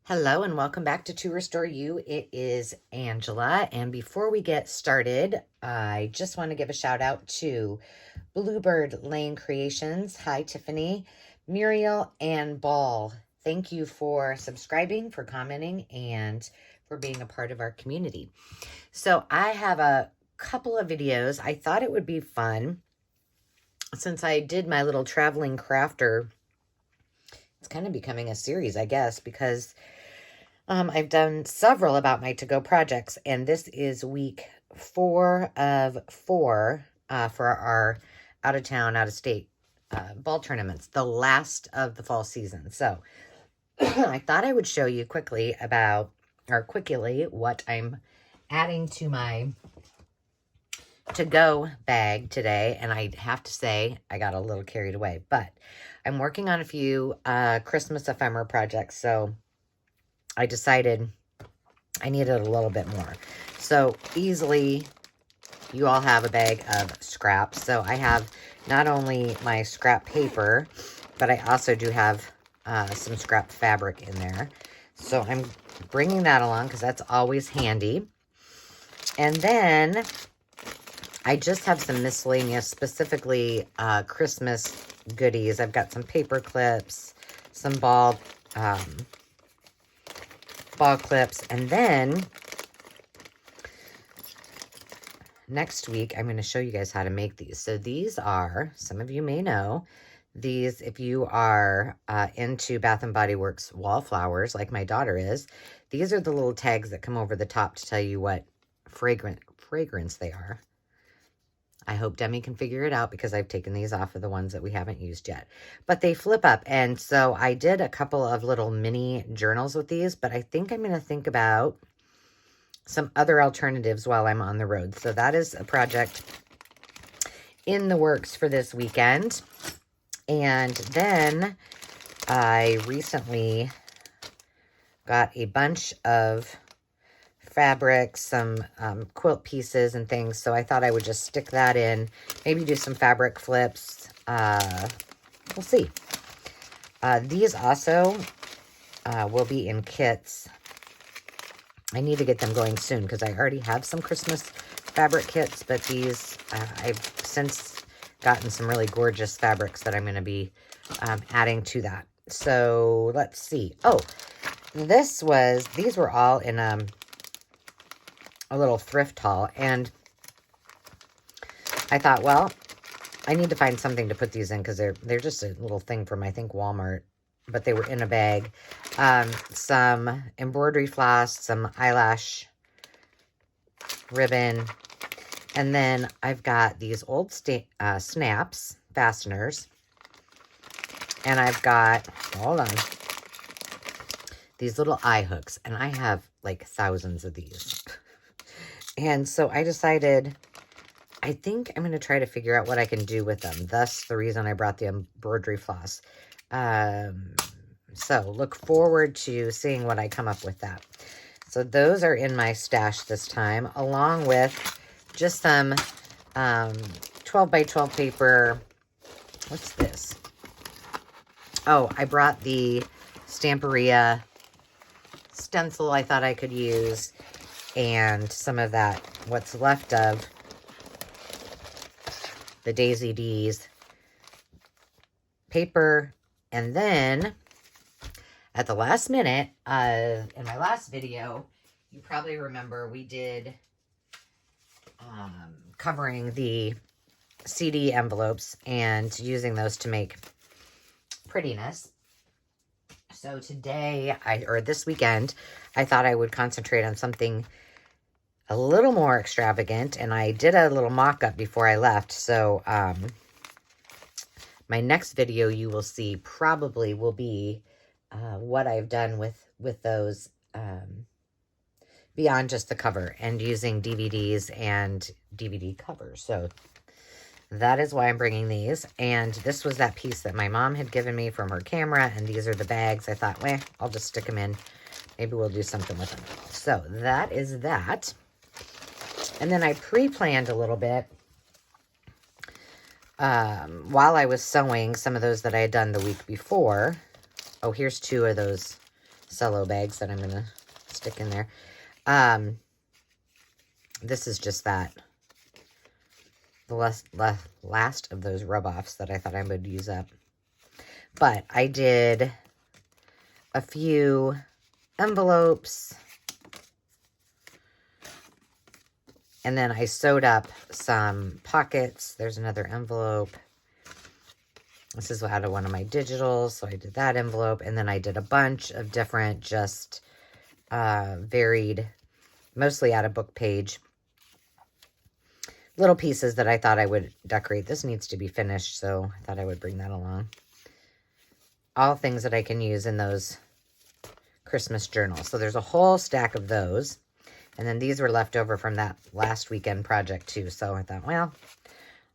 Hello and welcome back to Restore You. It is Angela, and before we get started, I just want to give a shout out to Bluebird Lane Creations. Hi, Tiffany, Muriel, and Ball. Thank you for subscribing, for commenting, and for being a part of our community. So I have a couple of videos. I thought it would be fun since I did my little traveling crafter. It's kind of becoming a series, I guess, because I've done several about my to-go projects, and this is week 4 of 4 for our out-of-town, out-of-state ball tournaments, the last of the fall season. So I thought I would show you quickly what I'm adding to my to-go bag today, and I have to say I got a little carried away, but I'm working on a few Christmas ephemera projects, so I decided I needed a little bit more. So easily, you all have a bag of scraps. So I have not only my scrap paper, but I also do have some scrap fabric in there. So I'm bringing that along because that's always handy. And then I just have some miscellaneous, specifically Christmas goodies. I've got some paper clips, some ball clips, and then next week I'm going to show you guys how to make these. So these are, some of you may know these, if you are into Bath and Body Works wallflowers like my daughter is. These are the little tags that come over the top to tell you what fragrance they are. I hope Demi can figure it out because I've taken these off of the ones that we haven't used yet. But they flip up. And so I did a couple of little mini journals with these, but I think I'm going to think about some other alternatives while I'm on the road. So that is a project in the works for this weekend. And then I recently got a bunch of fabric, some quilt pieces and things, so I thought I would just stick that in, maybe do some fabric flips. We'll see. These also will be in kits. I need to get them going soon because I already have some Christmas fabric kits, but these I've since gotten some really gorgeous fabrics that I'm going to be adding to that. So let's see. Oh, these were all in a little thrift haul, and I thought, well, I need to find something to put these in because they're just a little thing from, I think, Walmart, but they were in a bag. Some embroidery floss, some eyelash ribbon, and then I've got these old snaps, fasteners, and I've got, hold on, these little eye hooks, and I have like thousands of these. And so I decided, I think I'm going to try to figure out what I can do with them. Thus, the reason I brought the embroidery floss. So look forward to seeing what I come up with that. So those are in my stash this time, along with just some 12 by 12 paper. What's this? Oh, I brought the Stamperia stencil I thought I could use, and some of that, what's left of the Daisy D's paper. And then at the last minute, in my last video, you probably remember we did covering the CD envelopes and using those to make prettiness. So today, or this weekend, I thought I would concentrate on something a little more extravagant, and I did a little mock-up before I left. So my next video you will see probably will be what I've done with those beyond just the cover, and using DVDs and DVD covers. So that is why I'm bringing these. And this was that piece that my mom had given me from her camera, and these are the bags. I thought, well, I'll just stick them in. Maybe we'll do something with them. So that is that. And then I pre-planned a little bit while I was sewing some of those that I had done the week before. Oh, here's two of those cello bags that I'm going to stick in there. This is just that. The last of those rub-offs that I thought I would use up. But I did a few envelopes. And then I sewed up some pockets. There's another envelope. This is out of one of my digitals, so I did that envelope. And then I did a bunch of different, just varied, mostly out of book page, little pieces that I thought I would decorate. This needs to be finished, so I thought I would bring that along. All things that I can use in those Christmas journals. So there's a whole stack of those. And then these were left over from that last weekend project too. So I thought, well,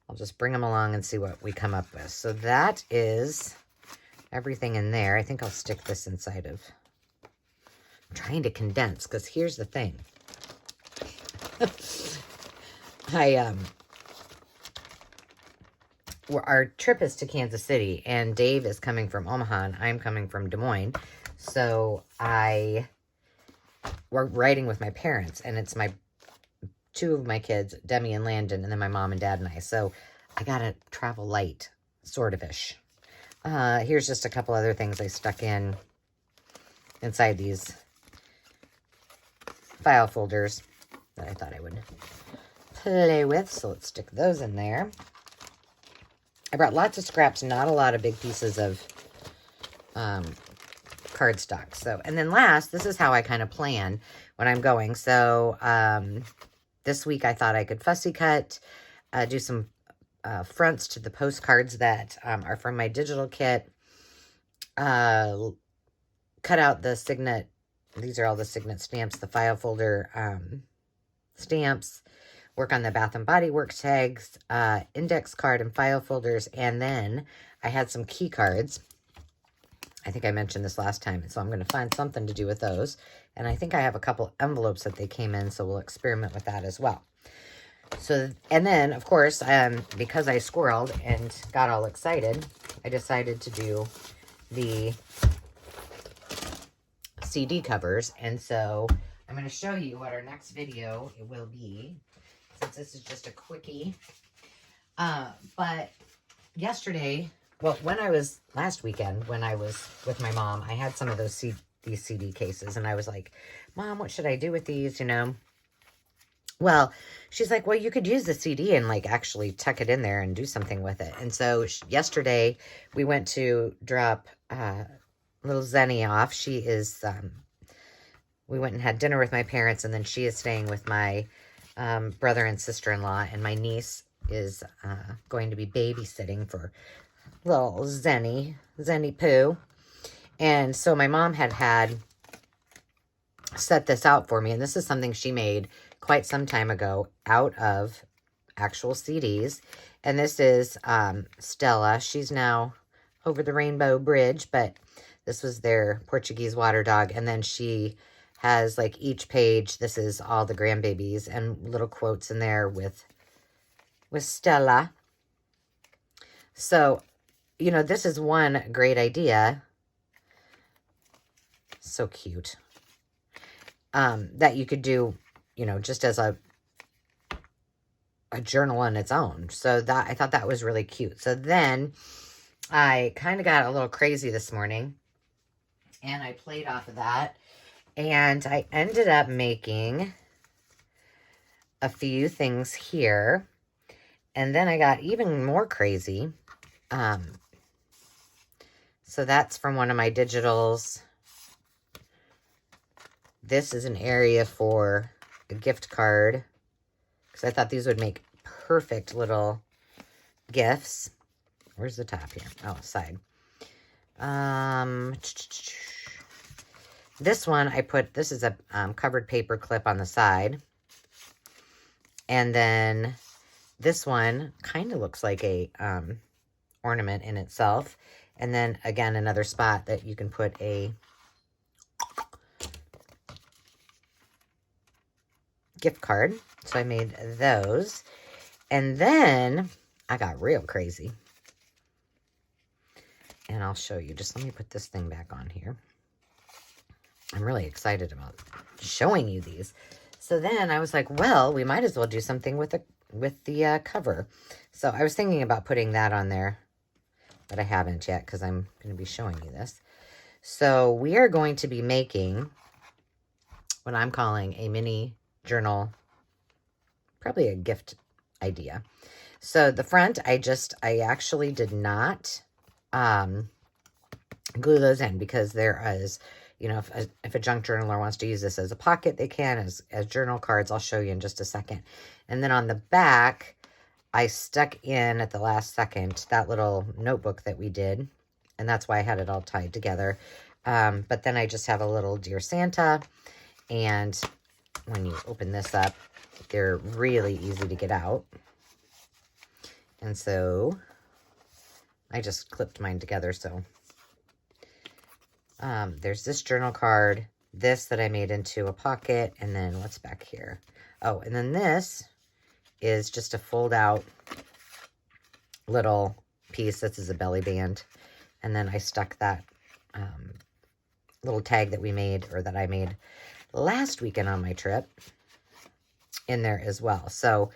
I'll just bring them along and see what we come up with. So that is everything in there. I think I'll stick this inside of... I'm trying to condense, because here's the thing. Our trip is to Kansas City, and Dave is coming from Omaha, and I'm coming from Des Moines. So we're riding with my parents, and it's two of my kids, Demi and Landon, and then my mom and dad and I. So I gotta travel light, sort of-ish. Here's just a couple other things I stuck inside these file folders that I thought I would play with. So let's stick those in there. I brought lots of scraps, not a lot of big pieces of cardstock. So, and then last, this is how I kind of plan when I'm going. So this week I thought I could fussy cut, do some fronts to the postcards that are from my digital kit, cut out the signet. These are all the signet stamps, the file folder stamps, work on the Bath & Body Works tags, index card and file folders, and then I had some key cards. I think I mentioned this last time, so I'm going to find something to do with those. And I think I have a couple envelopes that they came in, so we'll experiment with that as well. So, and then, of course, because I squirreled and got all excited, I decided to do the CD covers. And so I'm going to show you what our next video it will be, since this is just a quickie. But yesterday, well, last weekend, when I was with my mom, I had some of these CD cases, and I was like, Mom, what should I do with these, you know? Well, she's like, well, you could use the CD and, like, actually tuck it in there and do something with it. And so yesterday, we went to drop little Zenny off. She is, we went and had dinner with my parents, and then she is staying with my brother and sister-in-law, and my niece is going to be babysitting for little Zenny Poo. And so my mom had set this out for me, and this is something she made quite some time ago out of actual CDs. And this is Stella. She's now over the Rainbow Bridge, but this was their Portuguese water dog. And then she has, like, each page, this is all the grandbabies and little quotes in there with Stella. So, you know, this is one great idea. So cute. That you could do, you know, just as a journal on its own. So that, I thought that was really cute. So then I kind of got a little crazy this morning, and I played off of that, and I ended up making a few things here. And then I got even more crazy. So that's from one of my digitals. This is an area for a gift card, because I thought these would make perfect little gifts. Where's the top here? Oh, side. This one I put, this is a covered paper clip on the side. And then this one kind of looks like a ornament in itself. And then again, another spot that you can put a gift card. So I made those. And then I got real crazy. And I'll show you. Just let me put this thing back on here. I'm really excited about showing you these. So then I was like, well, we might as well do something with the cover. So I was thinking about putting that on there, but I haven't yet because I'm going to be showing you this. So we are going to be making what I'm calling a mini journal, probably a gift idea. So the front, I actually did not glue those in because there is, you know, if a junk journaler wants to use this as a pocket, they can, as journal cards. I'll show you in just a second. And then on the back, I stuck in at the last second that little notebook that we did, and that's why I had it all tied together. But then I just have a little Dear Santa, and when you open this up, they're really easy to get out. And so I just clipped mine together. So there's this journal card, this that I made into a pocket, and then what's back here? Oh, and then this is just a fold out little piece. This is a belly band. And then I stuck that little tag that we made, or that I made last weekend on my trip, in there as well. So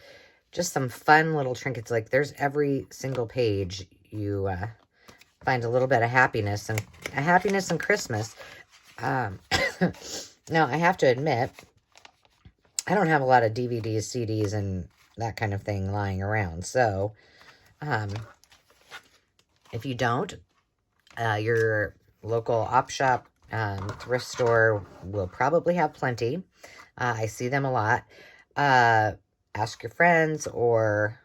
just some fun little trinkets. Like, there's every single page you find a little bit of happiness and Christmas. Now I have to admit, I don't have a lot of DVDs, CDs, and that kind of thing lying around. So if you don't, your local op shop, thrift store will probably have plenty. I see them a lot. Ask your friends, or,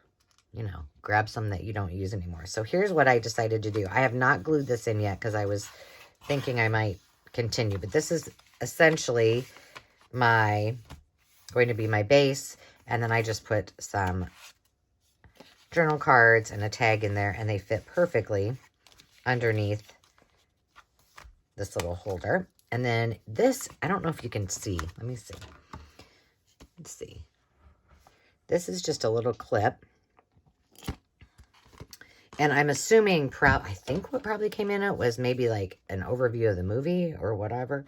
you know, grab some that you don't use anymore. So here's what I decided to do. I have not glued this in yet because I was thinking I might continue, but this is essentially going to be my base, and then I just put some journal cards and a tag in there, and they fit perfectly underneath this little holder. And then this, I don't know if you can see. Let me see. Let's see. This is just a little clip. And I'm assuming, I think what probably came in it was maybe like an overview of the movie or whatever.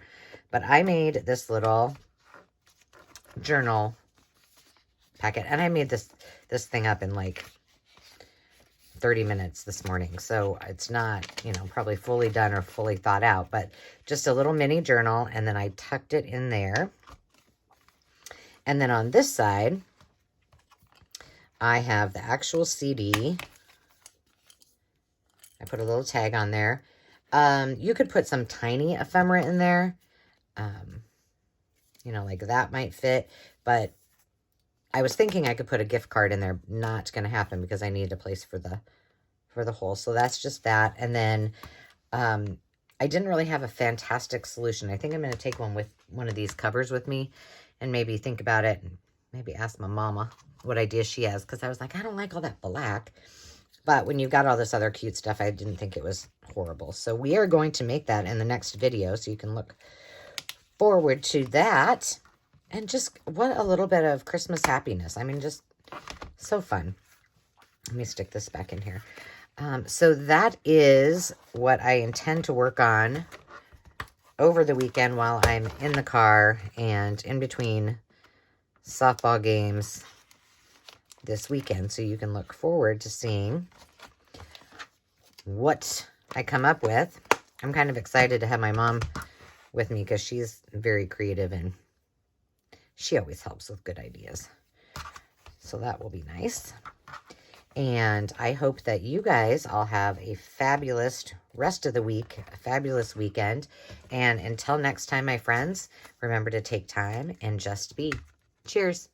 But I made this little journal packet, and I made this thing up in like 30 minutes this morning. So it's not, you know, probably fully done or fully thought out, but just a little mini journal. And then I tucked it in there. And then on this side, I have the actual CD. I put a little tag on there. You could put some tiny ephemera in there. You know, like that might fit. But I was thinking I could put a gift card in there. Not going to happen because I need a place for the hole. So that's just that. And then I didn't really have a fantastic solution. I think I'm going to take one of these covers with me and maybe think about it, and maybe ask my mama what idea she has, because I was like, I don't like all that black. But when you've got all this other cute stuff, I didn't think it was horrible. So we are going to make that in the next video, so you can look forward to that. And just what a little bit of Christmas happiness. I mean, just so fun. Let me stick this back in here. So that is what I intend to work on over the weekend while I'm in the car and in between softball games this weekend. So you can look forward to seeing what I come up with. I'm kind of excited to have my mom with me because she's very creative and she always helps with good ideas. So that will be nice. And I hope that you guys all have a fabulous rest of the week, a fabulous weekend. And until next time, my friends, remember to take time and just be. Cheers.